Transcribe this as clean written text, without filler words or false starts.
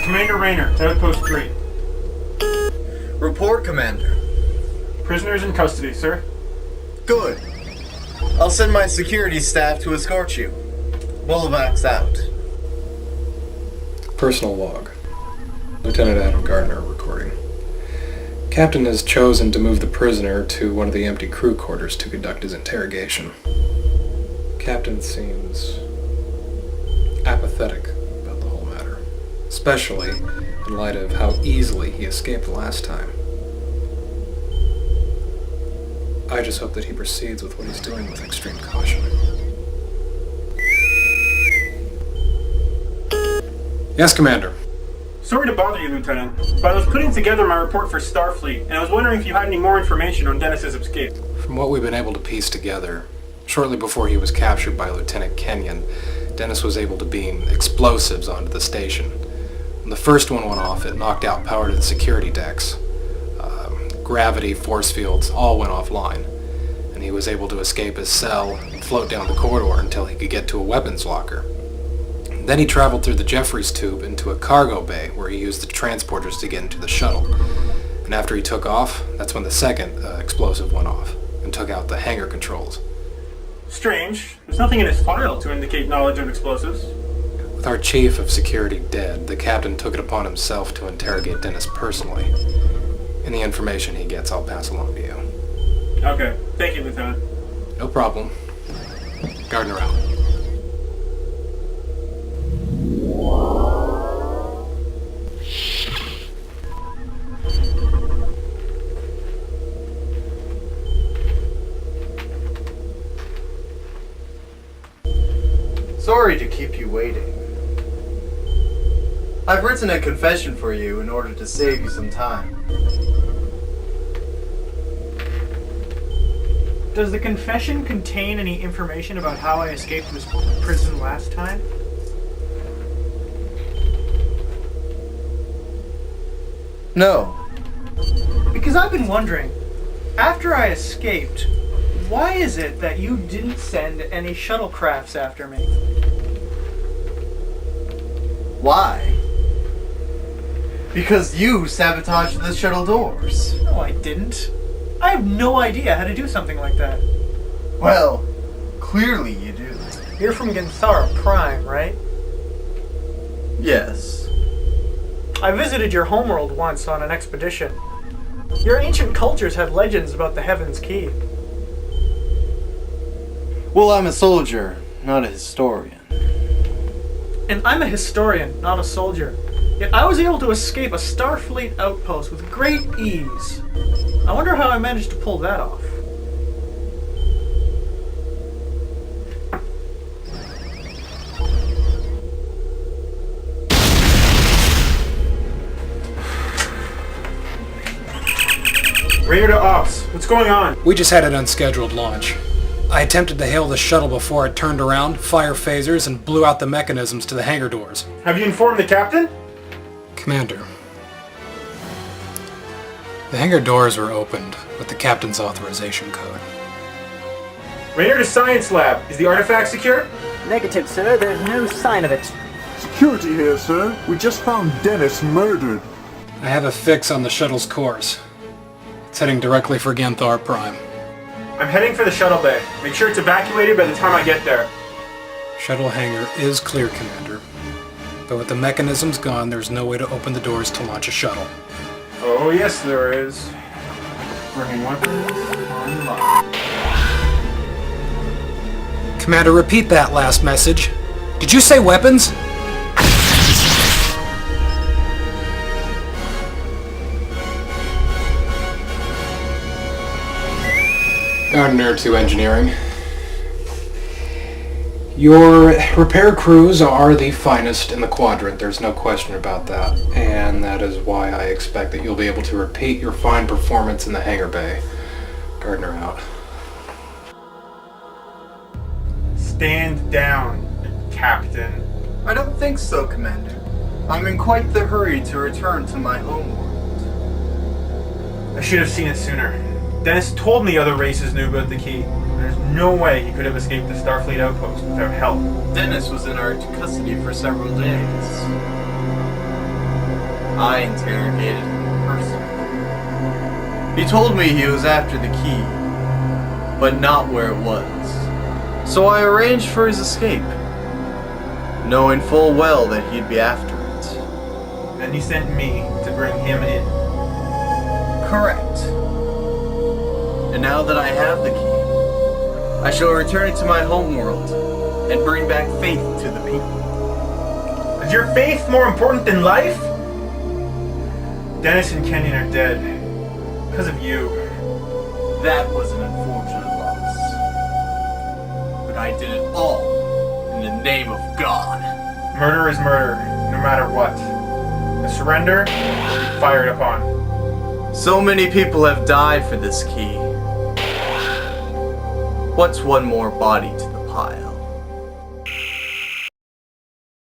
Commander Rayner, to Outpost 3. Report, Commander. Prisoners in custody, sir. Good. I'll send my security staff to escort you. Bolovax out. Personal log. Lieutenant Adam Gardner recording. Captain has chosen to move the prisoner to one of the empty crew quarters to conduct his interrogation. Captain seems apathetic about the whole matter, especially in light of how easily he escaped last time. I just hope that he proceeds with what he's doing with extreme caution. Yes, Commander. Sorry to bother you, Lieutenant, but I was putting together my report for Starfleet, and I was wondering if you had any more information on Dennis's escape. From what we've been able to piece together, shortly before he was captured by Lieutenant Kenyon, Dennis was able to beam explosives onto the station. When the first one went off, it knocked out power to the security decks. Gravity, force fields, all went offline, and he was able to escape his cell and float down the corridor until he could get to a weapons locker. Then he traveled through the Jeffries tube into a cargo bay where he used the transporters to get into the shuttle. And after he took off, that's when the second explosive went off and took out the hangar controls. Strange. There's nothing in his file to indicate knowledge of explosives. With our chief of security dead, the captain took it upon himself to interrogate Dennis personally. Any information he gets, I'll pass along to you. Okay. Thank you, Lieutenant. No problem. Gardner out. Sorry to keep you waiting. I've written a confession for you in order to save you some time. Does the confession contain any information about how I escaped this prison last time? No. Because I've been wondering, after I escaped, why is it that you didn't send any shuttlecrafts after me? Why? Because you sabotaged the shuttle doors. No, I didn't. I have no idea how to do something like that. Well, clearly you do. You're from Ginthara Prime, right? Yes. I visited your homeworld once on an expedition. Your ancient cultures had legends about the Heaven's Key. Well, I'm a soldier, not a historian. And I'm a historian, not a soldier. Yet I was able to escape a Starfleet outpost with great ease. I wonder how I managed to pull that off. Rayner to Ops. What's going on? We just had an unscheduled launch. I attempted to hail the shuttle before it turned around, fire phasers, and blew out the mechanisms to the hangar doors. Have you informed the captain? Commander, the hangar doors were opened with the captain's authorization code. Rayner to Science Lab. Is the artifact secure? Negative, sir. There's no sign of it. Security here, sir. We just found Dennis murdered. I have a fix on the shuttle's course. It's heading directly for Ginthara Prime. I'm heading for the shuttle bay. Make sure it's evacuated by the time I get there. Shuttle hangar is clear, Commander. But with the mechanisms gone, there's no way to open the doors to launch a shuttle. Oh, yes, there is. Bringing weapons online. Commander, repeat that last message. Did you say weapons? Gardner to engineering. Your repair crews are the finest in the quadrant, there's no question about that. And that is why I expect that you'll be able to repeat your fine performance in the hangar bay. Gardner out. Stand down, Captain. I don't think so, Commander. I'm in quite the hurry to return to my homeworld. I should have seen it sooner. Dennis told me other races knew about the key. There's no way he could have escaped the Starfleet outpost without help. Dennis was in our custody for several days. I interrogated him personally. He told me he was after the key, but not where it was. So I arranged for his escape, knowing full well that he'd be after it. Then you sent me to bring him in. Correct. And now that I have the key, I shall return it to my homeworld and bring back faith to the people. Is your faith more important than life? Dennis and Kenyon are dead. Because of you. That was an unfortunate loss. But I did it all in the name of God. Murder is murder, no matter what. The surrender, be fired upon. So many people have died for this key. What's one more body to the pile?